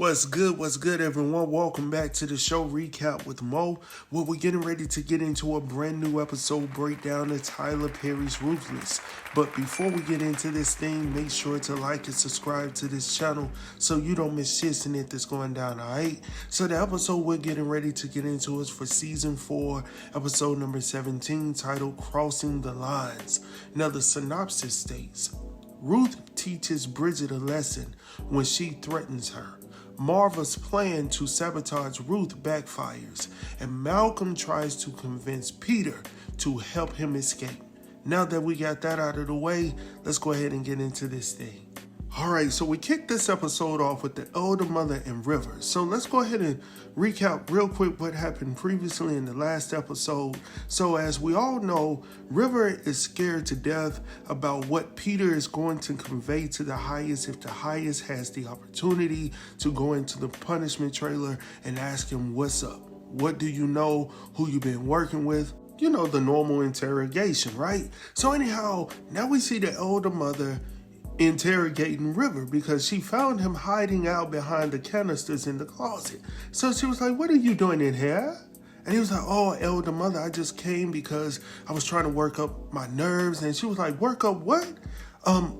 What's good, everyone? Welcome back to the show recap with Mo, where we're getting ready to get into a brand new episode breakdown of Tyler Perry's Ruthless. But before we get into this thing, make sure to like and subscribe to this channel so you don't miss shit in it that's going down, alright? So the episode we're getting ready to get into is for season 4, episode number 17, titled Crossing the Lines. Now the synopsis states, Ruth teaches Bridget a lesson when she threatens her. Marva's plan to sabotage Ruth backfires, and Malcolm tries to convince Peter to help him escape. Now that we got that out of the way, let's go ahead and get into this thing. Alright, so we kicked this episode off with the elder mother and River. So let's go ahead and recap real quick what happened previously in the last episode. So as we all know, River is scared to death about what Peter is going to convey to the highest if the highest has the opportunity to go into the punishment trailer and ask him what's up. What do you know? Who you been working with? You know, the normal interrogation, right? So anyhow, now we see the elder mother interrogating River because she found him hiding out behind the canisters in the closet. So she was like, what are you doing in here? And he was like, oh, elder mother, I just came because I was trying to work up my nerves. And she was like, work up what?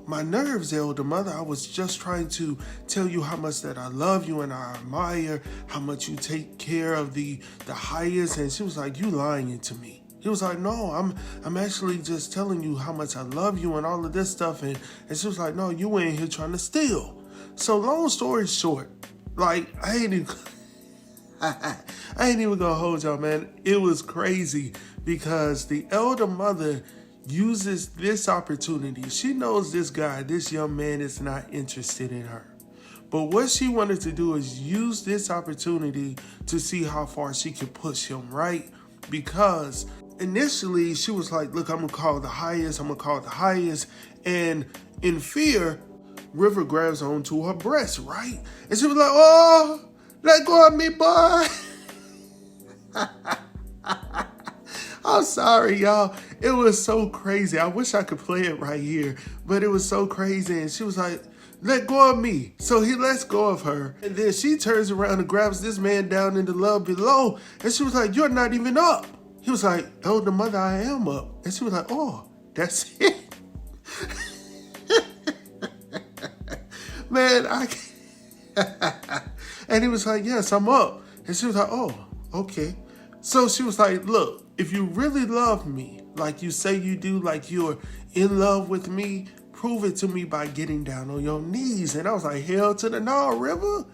My nerves, elder mother. I was just trying to tell you how much that I love you and I admire how much you take care of the highest. And she was like, you lying to me. He was like, no, I'm actually just telling you how much I love you and all of this stuff. And she was like, no, you ain't here trying to steal. So long story short, like, I ain't even gonna hold y'all, man. It was crazy because the elder mother uses this opportunity. She knows this guy, this young man is not interested in her. But what she wanted to do is use this opportunity to see how far she could push him, right? Because initially, she was like, look, I'm going to call the highest. And in fear, River grabs onto her breast, right? And she was like, oh, let go of me, boy. I'm sorry, y'all. It was so crazy. I wish I could play it right here, but it was so crazy. And she was like, let go of me. So he lets go of her. And then she turns around and grabs this man down in the love below. And she was like, you're not even up. He was like, elder mother, I am up. And she was like, oh, that's it. Man, I can't. And he was like, yes, I'm up. And she was like, oh, okay. So she was like, look, if you really love me, like you say you do, like you're in love with me, prove it to me by getting down on your knees. And I was like, hell to the no, River.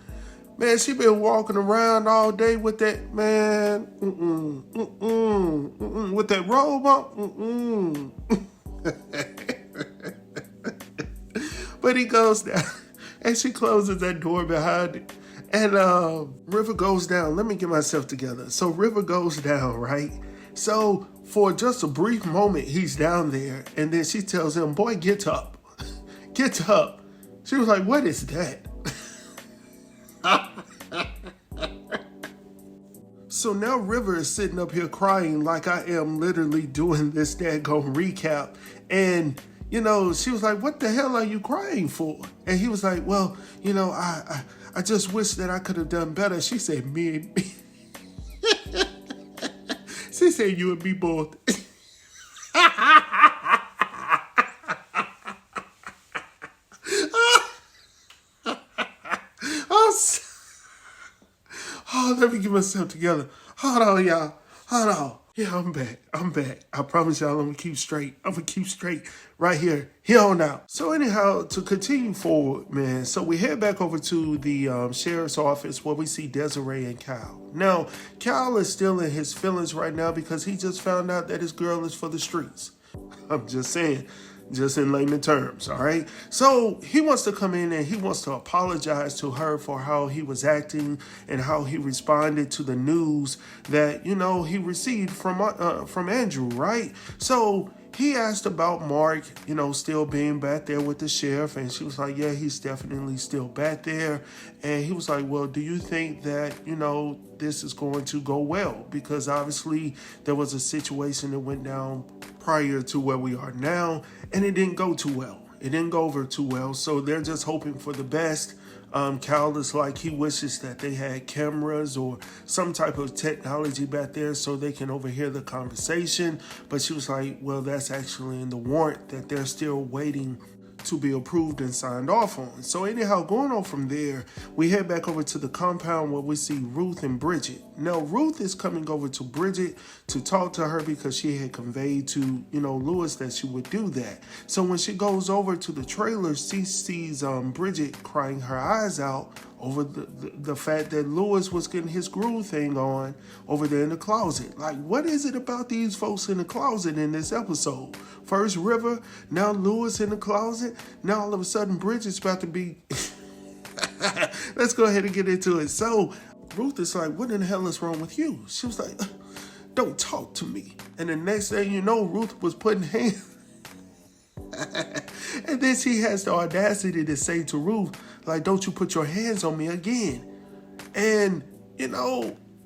Man, she been walking around all day with that, man, with that robe on, But he goes down, and she closes that door behind it. And River goes down. Let me get myself together. So River goes down, right? So for just a brief moment, he's down there. And then she tells him, boy, get up. Get up. She was like, what is that? So now River is sitting up here crying like I am literally doing this daggone recap. And, you know, she was like, what the hell are you crying for? And he was like, well, you know, I just wish that I could have done better. She said, me and me. She said, you and me both. Oh, let me get myself together. Hold on, y'all. Hold on. Yeah, I'm back. I promise y'all I'm going to keep straight. I'm going to keep straight right here on out. So anyhow, to continue forward, man, so we head back over to the sheriff's office where we see Desiree and Kyle. Now, Kyle is still in his feelings right now because he just found out that his girl is for the streets. I'm just saying. Just in layman terms, all right? So he wants to come in and he wants to apologize to her for how he was acting and how he responded to the news that, you know, he received from Andrew, right? So he asked about Mark, you know, still being back there with the sheriff. And she was like, yeah, he's definitely still back there. And he was like, well, do you think that, you know, this is going to go well? Because obviously there was a situation that went down prior to where we are now, and it didn't go too well. It didn't go over too well, so they're just hoping for the best. Cal is like, he wishes that they had cameras or some type of technology back there so they can overhear the conversation. But she was like, well, that's actually in the warrant that they're still waiting to be approved and signed off on. So anyhow, going on from there, we head back over to the compound where we see Ruth and Bridget. Now, Ruth is coming over to Bridget to talk to her because she had conveyed to, Louis that she would do that. So when she goes over to the trailer, she sees Bridget crying her eyes out over the fact that Louis was getting his groove thing on over there in the closet. Like, what is it about these folks in the closet in this episode? First River, now Louis in the closet, now all of a sudden Bridget's about to be... Let's go ahead and get into it. So Ruth is like, what in the hell is wrong with you? She was like, don't talk to me. And the next thing you know, Ruth was putting hands... And then she has the audacity to say to Ruth, like, don't you put your hands on me again. And,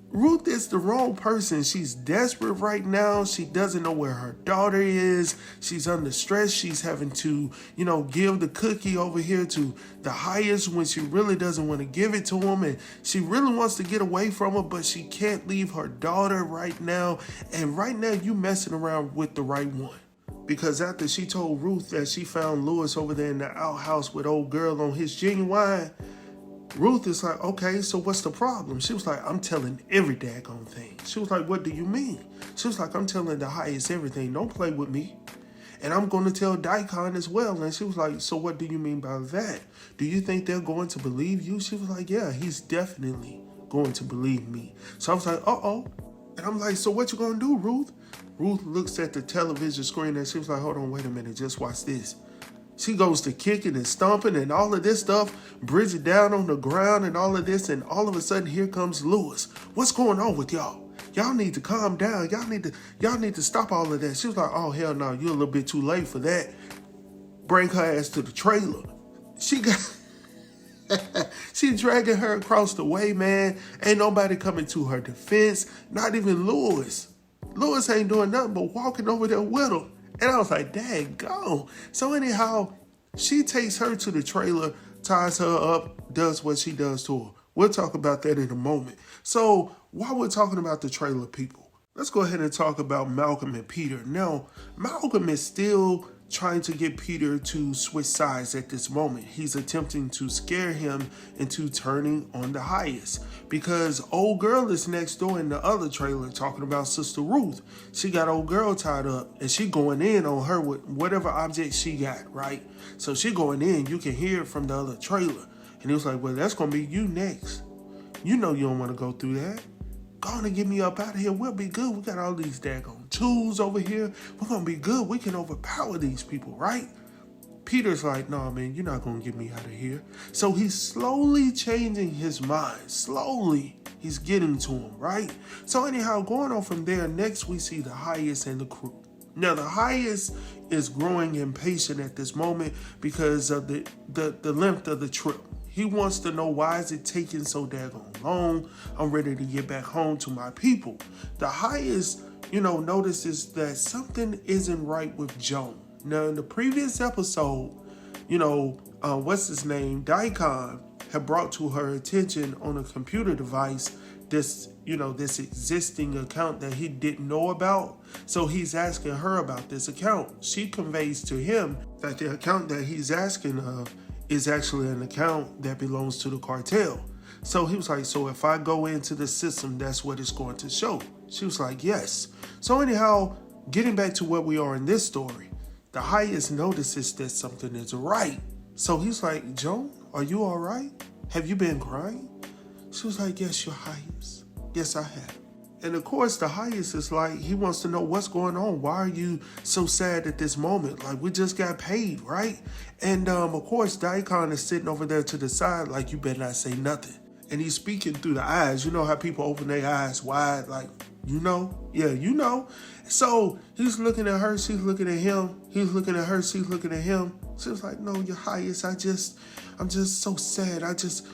Ruth is the wrong person. She's desperate right now. She doesn't know where her daughter is. She's under stress. She's having to, give the cookie over here to the highest when she really doesn't want to give it to him. And she really wants to get away from her, but she can't leave her daughter right now. And right now, you messing around with the right one. Because after she told Ruth that she found Louis over there in the outhouse with old girl on his genuine, Ruth is like, okay, so what's the problem? She was like, I'm telling every daggone thing. She was like, what do you mean? She was like, I'm telling the highest everything. Don't play with me. And I'm going to tell Viacom as well. And she was like, so what do you mean by that? Do you think they're going to believe you? She was like, yeah, he's definitely going to believe me. So I was like, uh-oh. And I'm like, so what you going to do, Ruth? Ruth looks at the television screen and she was like, hold on, wait a minute, just watch this. She goes to kicking and stomping and all of this stuff, Bridget down on the ground and all of this, and all of a sudden here comes Louis. What's going on with y'all? Y'all need to calm down. Y'all need to stop all of that. She was like, oh, hell no, you're a little bit too late for that. Bring her ass to the trailer. She dragging her across the way, man. Ain't nobody coming to her defense, not even Louis. Louis ain't doing nothing but walking over there with him. And I was like, daggone. So anyhow, she takes her to the trailer, ties her up, does what she does to her. We'll talk about that in a moment. So while we're talking about the trailer people, let's go ahead and talk about Malcolm and Peter. Now, Malcolm is still trying to get Peter to switch sides at this moment. He's attempting to scare him into turning on the highest because old girl is next door in the other trailer talking about Sister Ruth. She got old girl tied up and she going in on her with whatever object she got, right? So she going in, you can hear it from the other trailer. And he was like, well, that's going to be you next. You know you don't want to go through that. Go on and get me up out of here. We'll be good. We got all these daggone tools over here. We're going to be good. We can overpower these people, right? Peter's like, no, man, you're not going to get me out of here. So he's slowly changing his mind. Slowly, he's getting to him, right? So anyhow, going on from there, next we see the highest and the crew. Now, the highest is growing impatient at this moment because of the length of the trip. He wants to know, why is it taking so daggone long? I'm ready to get back home to my people. The highest, notices that something isn't right with Joan. Now, in the previous episode, what's his name? Viacom had brought to her attention on a computer device this existing account that he didn't know about. So he's asking her about this account. She conveys to him that the account that he's asking of is actually an account that belongs to the cartel. So he was like, so if I go into the system, that's what it's going to show. She was like, yes. So anyhow, getting back to where we are in this story, the highest notices that something is right. So he's like, Joan, are you all right? Have you been crying? She was like, yes, your highest. Yes, I have. And of course, the highest is like, he wants to know what's going on. Why are you so sad at this moment? Like, we just got paid, right? And of course, Viacom is sitting over there to the side like, you better not say nothing. And he's speaking through the eyes. You know how people open their eyes wide, like, Yeah, So he's looking at her, she's looking at him. He's looking at her, she's looking at him. She was like, no, your highest, I'm just so sad. I just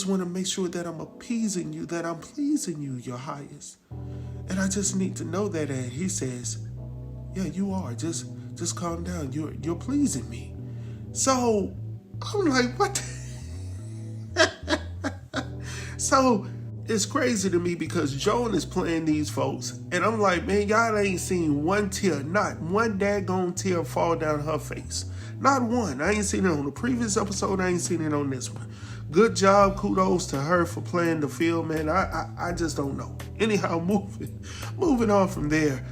want to make sure that I'm appeasing you, that I'm pleasing you, your highest. And I just need to know that. And he says, yeah, you are. Just calm down. You're pleasing me. So I'm like, what? So it's crazy to me because Joan is playing these folks, and I'm like, man, y'all ain't seen one tear, not one daggone tear fall down her face. Not one. I ain't seen it on the previous episode. I ain't seen it on this one. Good job. Kudos to her for playing the field, man. I just don't know. Anyhow, moving on from there.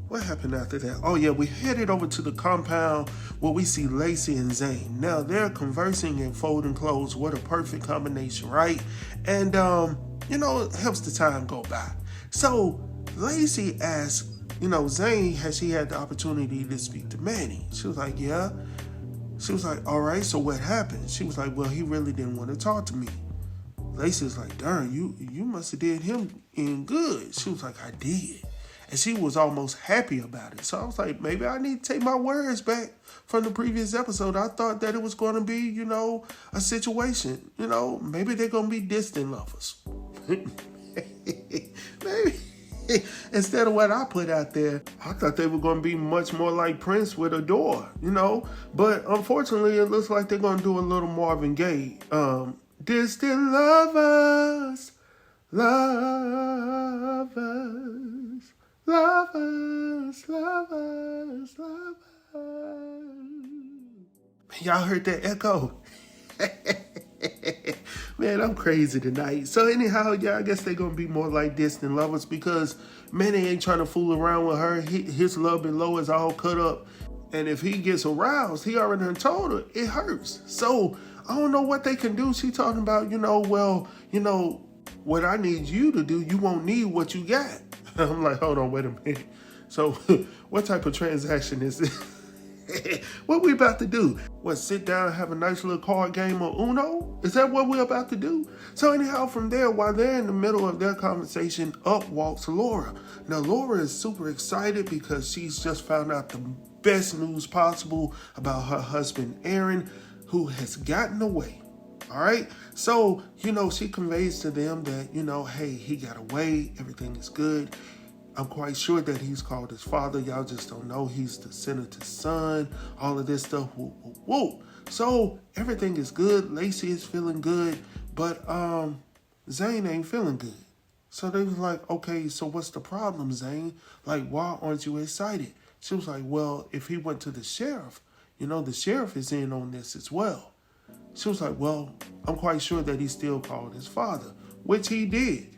What happened after that? Oh yeah, we headed over to the compound where we see Lacey and Zane. Now they're conversing and folding clothes. What a perfect combination, right? And it helps the time go by. So Lacey asks, Zane, has she had the opportunity to speak to Manny? She was like, yeah. She was like, all right, so what happened? She was like, well, he really didn't want to talk to me. Lacey was like, darn, you must have did him in good. She was like, I did. And she was almost happy about it. So I was like, maybe I need to take my words back from the previous episode. I thought that it was going to be, a situation. Maybe they're going to be distant lovers. Maybe. Instead of what I put out there, I thought they were going to be much more like Prince with Adore, But unfortunately, it looks like they're going to do a little Marvin Gaye. Distant lovers, lovers. Lovers, lovers, lovers. Y'all heard that echo? Man, I'm crazy tonight. So anyhow, I guess they're going to be more like distant lovers because Manny ain't trying to fool around with her. His love below is all cut up. And if he gets aroused, he already done told her it hurts. So I don't know what they can do. She talking about, what I need you to do, you won't need what you got. I'm like, hold on, wait a minute. So what type of transaction is this? What we about to do? What, sit down and have a nice little card game of Uno? Is that what we're about to do? So anyhow, from there, while they're in the middle of their conversation, up walks Laura. Now, Laura is super excited because she's just found out the best news possible about her husband, Aaron, who has gotten away. All right. So, she conveys to them that, hey, he got away. Everything is good. I'm quite sure that he's called his father. Y'all just don't know. He's the senator's son. All of this stuff. Woo, woo, woo. So everything is good. Lacey is feeling good. But Zane ain't feeling good. So they was like, okay, so what's the problem, Zane? Like, why aren't you excited? She was like, well, if he went to the sheriff, the sheriff is in on this as well. She was like, well, I'm quite sure that he still called his father, which he did.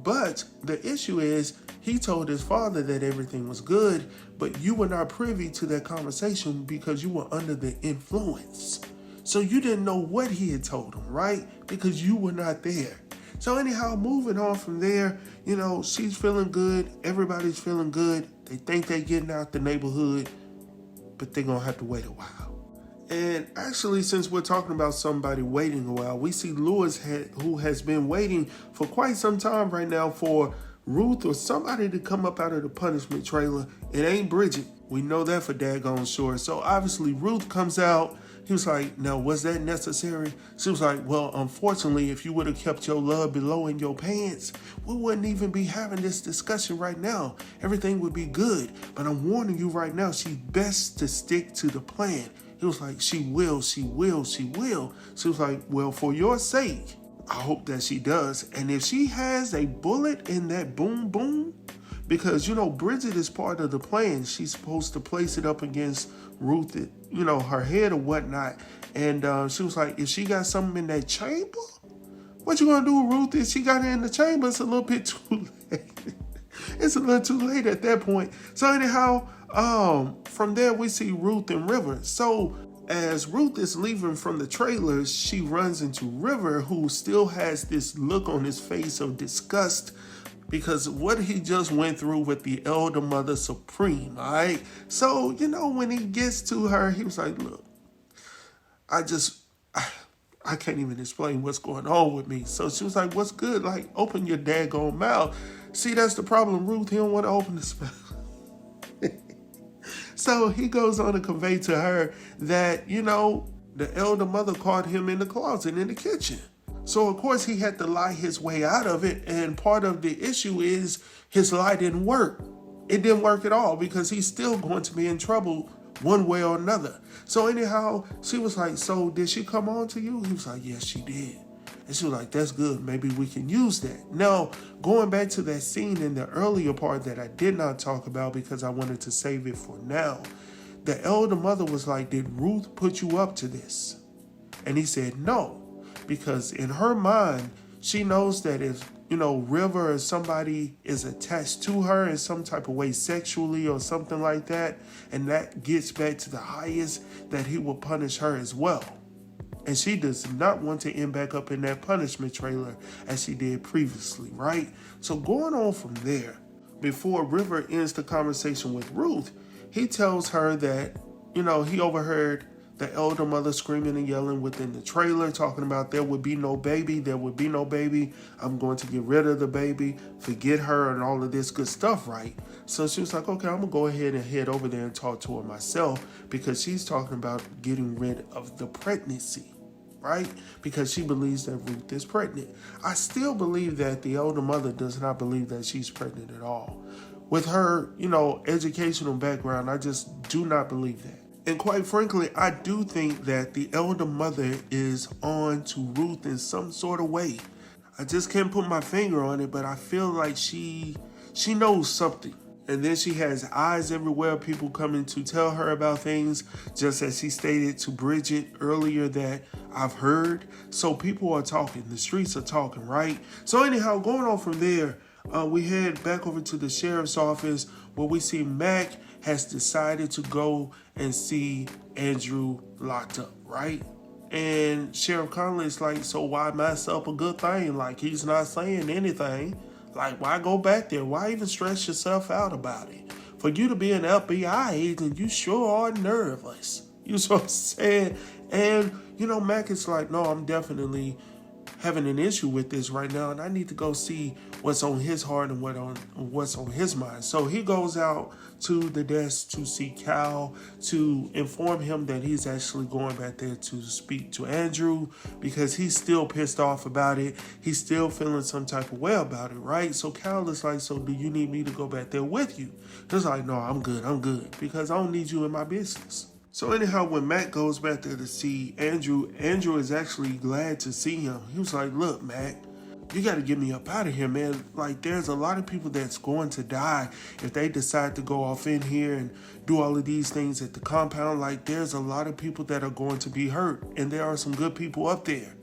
But the issue is he told his father that everything was good, but you were not privy to that conversation because you were under the influence. So you didn't know what he had told him, right? Because you were not there. So anyhow, moving on from there, she's feeling good. Everybody's feeling good. They think they're getting out the neighborhood, but they're going to have to wait a while. And actually, since we're talking about somebody waiting a while, we see Louis, who has been waiting for quite some time right now for Ruth or somebody to come up out of the punishment trailer. It ain't Bridget. We know that for daggone sure. So obviously, Ruth comes out. He was like, now, was that necessary? She was like, well, unfortunately, if you would have kept your love below in your pants, we wouldn't even be having this discussion right now. Everything would be good. But I'm warning you right now, she's best to stick to the plan. He was like, she will, she will, she will. She was like, well, for your sake, I hope that she does. And if she has a bullet in that boom boom, because, Bridget is part of the plan. She's supposed to place it up against Ruth, her head or whatnot. And she was like, if she got something in that chamber, what you gonna do, Ruth? If she got it in the chamber, it's a little bit too late. It's a little too late at that point. So anyhow, from there we see Ruth and River. So as Ruth is leaving from the trailers, she runs into River, who still has this look on his face of disgust because of what he just went through with the elder mother supreme, all right? So, when he gets to her, he was like, look, I can't even explain what's going on with me. So she was like, what's good? Like, open your daggone mouth. See, that's the problem, Ruth. He don't want to open his mouth. So he goes on to convey to her that, the elder mother caught him in the closet in the kitchen. So, of course, he had to lie his way out of it. And part of the issue is his lie didn't work. It didn't work at all because he's still going to be in trouble one way or another. So anyhow, she was like, so did she come on to you? He was like, yes, she did. And she was like, that's good. Maybe we can use that. Now, going back to that scene in the earlier part that I did not talk about because I wanted to save it for now, the elder mother was like, did Ruth put you up to this? And he said, no, because in her mind, she knows that if, River or somebody is attached to her in some type of way sexually or something like that, and that gets back to the highest, that he will punish her as well. And she does not want to end back up in that punishment trailer as she did previously, right? So going on from there, before River ends the conversation with Ruth, he tells her that, he overheard the elder mother screaming and yelling within the trailer, talking about there would be no baby, I'm going to get rid of the baby, forget her, and all of this good stuff, right? So she was like, okay, I'm going to go ahead and head over there and talk to her myself, because she's talking about getting rid of the pregnancy, right? Because she believes that Ruth is pregnant. I still believe that the elder mother does not believe that she's pregnant at all. With her, educational background, I just do not believe that. And quite frankly, I do think that the elder mother is on to Ruth in some sort of way. I just can't put my finger on it, but I feel like she knows something. And then she has eyes everywhere, people coming to tell her about things, just as she stated to Bridget earlier that I've heard. So people are talking, the streets are talking, right? So anyhow, going on from there, we head back over to the sheriff's office where we see Mac has decided to go and see Andrew locked up, right? And Sheriff Conley is like, so why mess up a good thing? Like, he's not saying anything. Like, why go back there? Why even stress yourself out about it? For you to be an FBI agent, you sure are nervous. You know what I'm saying? And, Mac is like, no, I'm definitely having an issue with this right now, and I need to go see what's on his heart and what's on his mind. So he goes out to the desk to see Cal to inform him that he's actually going back there to speak to Andrew because he's still pissed off about it. He's still feeling some type of way about it, right? So Cal is like, so do you need me to go back there with you? He's like, no, I'm good, because I don't need you in my business. So anyhow, when Matt goes back there to see Andrew is actually glad to see him. He was like, look, Matt, you got to get me up out of here, man. Like, there's a lot of people that's going to die if they decide to go off in here and do all of these things at the compound. Like, there's a lot of people that are going to be hurt, and there are some good people up there.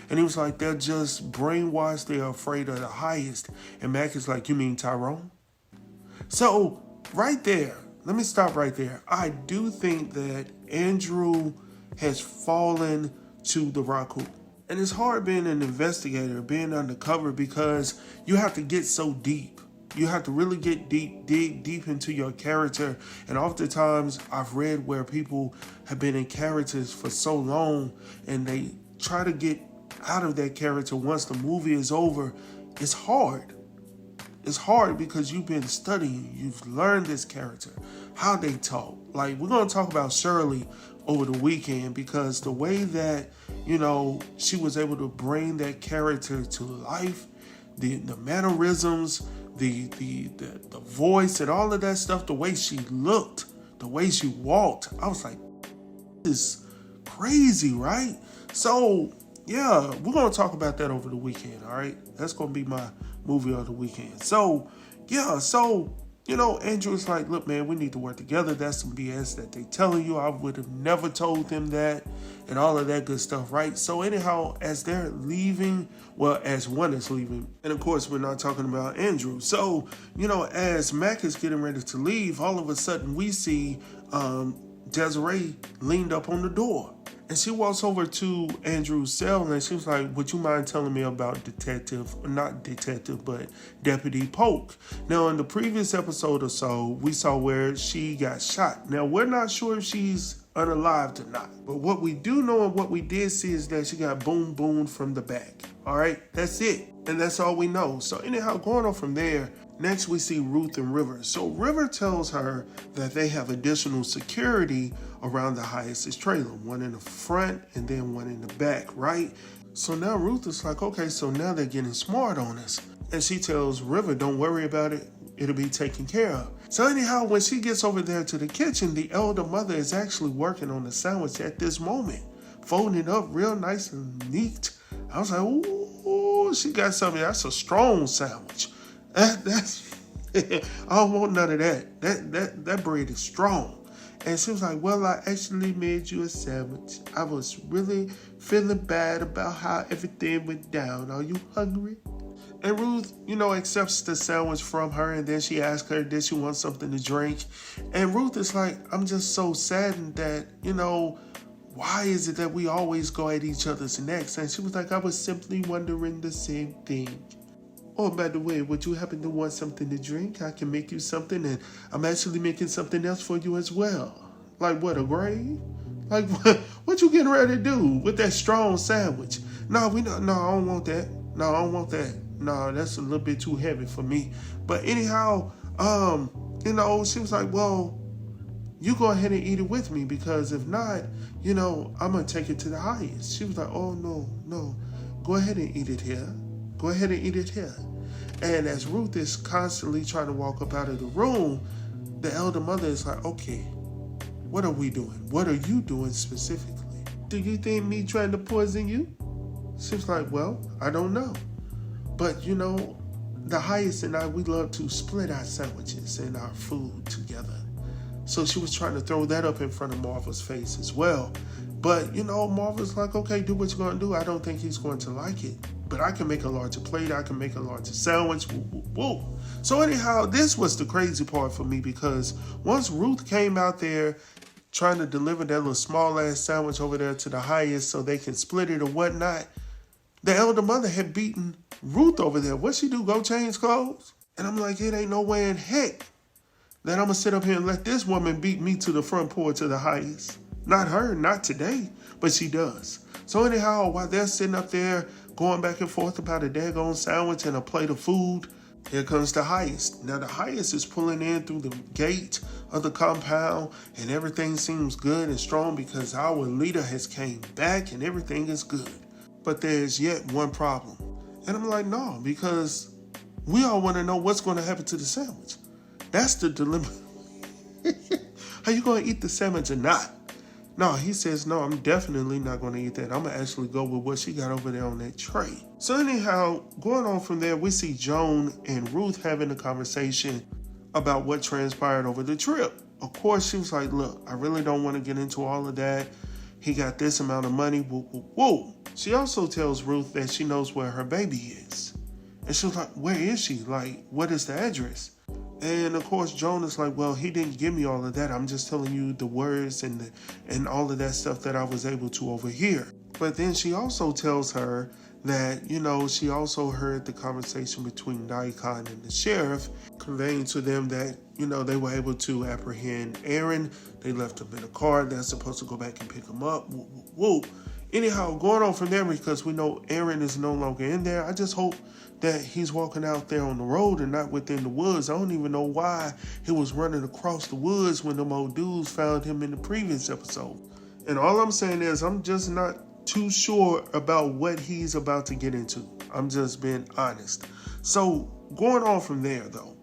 And he was like, they're just brainwashed. They're afraid of the highest. And Mac is like, you mean Tyrone? So right there, let me stop right there. I do think that Andrew has fallen to the Raku. And it's hard being an investigator, being undercover, because you have to get so deep. You have to really get dig deep into your character. And oftentimes I've read where people have been in characters for so long and they try to get out of that character once the movie is over. It's hard. It's hard because you've been studying, you've learned this character, how they talk. Like, we're going to talk about Shirley over the weekend because the way that, she was able to bring that character to life, the mannerisms, the voice and all of that stuff, the way she looked, the way she walked, I was like, this is crazy, right? So, yeah, we're going to talk about that over the weekend, all right? That's going to be my movie of the weekend. So, yeah, Andrew's like, look, man, we need to work together. That's some BS that they telling you. I would have never told them that and all of that good stuff, right? So anyhow, as they're leaving, as one is leaving, and of course, we're not talking about Andrew. So, as Mac is getting ready to leave, all of a sudden we see Desiree leaned up on the door. And she walks over to Andrew's cell and she was like, would you mind telling me about Deputy Polk? Now, in the previous episode or so, we saw where she got shot. Now, we're not sure if she's unalived or not. But what we do know and what we did see is that she got boomed from the back. All right, that's it. And that's all we know. So anyhow, going on from there, next we see Ruth and River. So River tells her that they have additional security around the Highest's trailer, one in the front and then one in the back, right? So now Ruth is like, okay, so now they're getting smart on us. And she tells River, don't worry about it. It'll be taken care of. So anyhow, when she gets over there to the kitchen, the elder mother is actually working on the sandwich at this moment, folding it up real nice and neat. I was like, ooh, oh, she got something. That's a strong sandwich. That's I don't want none of that. That bread is strong. And she was like, well, I actually made you a sandwich. I was really feeling bad about how everything went down. Are you hungry? And Ruth, accepts the sandwich from her, and then she asks her, did she want something to drink? And Ruth is like, I'm just so saddened that, why is it that we always go at each other's necks? And she was like, I was simply wondering the same thing. Oh, by the way, would you happen to want something to drink? I can make you something, and I'm actually making something else for you as well. Like what, a grave? Like what you getting ready to do with that strong sandwich? No, I don't want that. No, I don't want that. No, that's a little bit too heavy for me. But anyhow, she was like, well, you go ahead and eat it with me, because if not, I'm going to take it to the highest. She was like, oh, no, go ahead and eat it here. Go ahead and eat it here. And as Ruth is constantly trying to walk up out of the room, the elder mother is like, okay, what are we doing? What are you doing specifically? Do you think me trying to poison you? She was like, well, I don't know. But, the highest and I, we love to split our sandwiches and our food together. So she was trying to throw that up in front of Marva's face as well. But, Marva's like, okay, do what you're going to do. I don't think he's going to like it. But I can make a larger plate. I can make a larger sandwich. Woo, woo, woo. So anyhow, this was the crazy part for me, because once Ruth came out there trying to deliver that little small-ass sandwich over there to the highest so they can split it or whatnot, the elder mother had beaten Ruth over there. What'd she do? Go change clothes? And I'm like, it ain't no way in heck that I'm going to sit up here and let this woman beat me to the front porch of the highest. Not her, not today, but she does. So anyhow, while they're sitting up there going back and forth about a daggone sandwich and a plate of food, here comes the highest. Now the highest is pulling in through the gate of the compound, and everything seems good and strong because our leader has came back and everything is good. But there's yet one problem. And I'm like, no, because we all want to know what's going to happen to the sandwich. That's the dilemma. Are you going to eat the sandwich or not? No, he says, no, I'm definitely not going to eat that. I'm going to actually go with what she got over there on that tray. So anyhow, going on from there, we see Joan and Ruth having a conversation about what transpired over the trip. Of course, she was like, look, I really don't want to get into all of that. He got this amount of money. Woo, woo, woo. She also tells Ruth that she knows where her baby is. And she was like, where is she? Like, what is the address? And of course, Joan is like, well, he didn't give me all of that. I'm just telling you the words and all of that stuff that I was able to overhear. But then she also tells her that, she also heard the conversation between Viacom and the sheriff, conveying to them that, they were able to apprehend Aaron. They left him in a car. They're supposed to go back and pick him up. Woo, woo, woo. Anyhow, going on from there, because we know Aaron is no longer in there, I just hope that he's walking out there on the road and not within the woods. I don't even know why he was running across the woods when them old dudes found him in the previous episode. And all I'm saying is I'm just not too sure about what he's about to get into. I'm just being honest. So going on from there, though,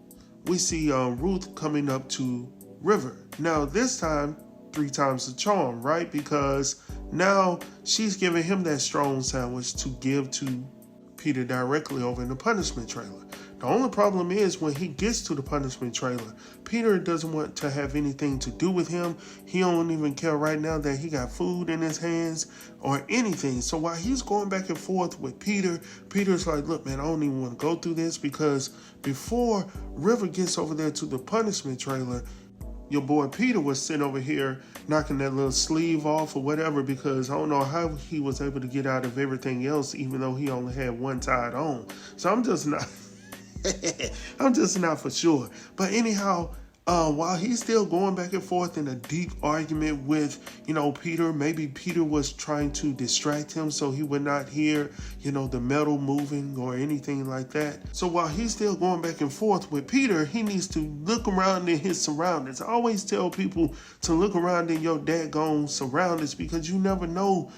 we see Ruth coming up to River. Now, this time, 3 times the charm, right? Because now she's giving him that strong sandwich to give to Peter directly over in the punishment trailer. The only problem is when he gets to the punishment trailer, Peter doesn't want to have anything to do with him. He don't even care right now that he got food in his hands or anything. So while he's going back and forth with Peter, Peter's like, look, man, I don't even want to go through this, because before River gets over there to the punishment trailer, your boy Peter was sitting over here knocking that little sleeve off or whatever, because I don't know how he was able to get out of everything else, even though he only had one tied on. So I'm just not, I'm just not for sure. But anyhow, while he's still going back and forth in a deep argument with, Peter, maybe Peter was trying to distract him so he would not hear, the metal moving or anything like that. So while he's still going back and forth with Peter, he needs to look around in his surroundings. I always tell people to look around in your daggone surroundings, because you never know,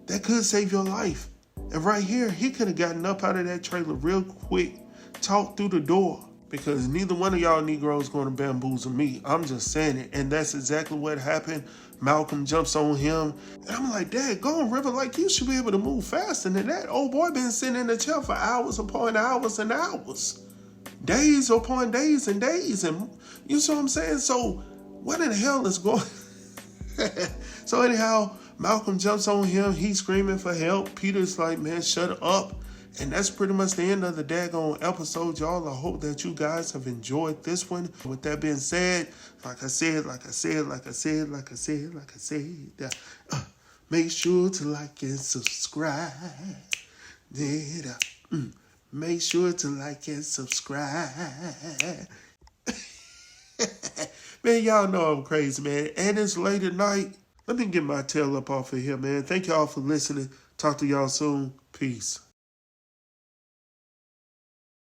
that could save your life. And right here, he could have gotten up out of that trailer real quick, talked through the door, because neither one of y'all Negroes going to bamboozle me. I'm just saying it. And that's exactly what happened. Malcolm jumps on him. And I'm like, Dad, go on, River. Like, you should be able to move faster than that. Old boy been sitting in the chair for hours upon hours and hours. Days upon days and days. And you see what I'm saying? So what in the hell is going So anyhow, Malcolm jumps on him. He's screaming for help. Peter's like, man, shut up. And that's pretty much the end of the daggone episode, y'all. I hope that you guys have enjoyed this one. With that being said, like I said, make sure to like and subscribe. Make sure to like and subscribe. Man, y'all know I'm crazy, man. And it's late at night. Let me get my tail up off of here, man. Thank y'all for listening. Talk to y'all soon. Peace.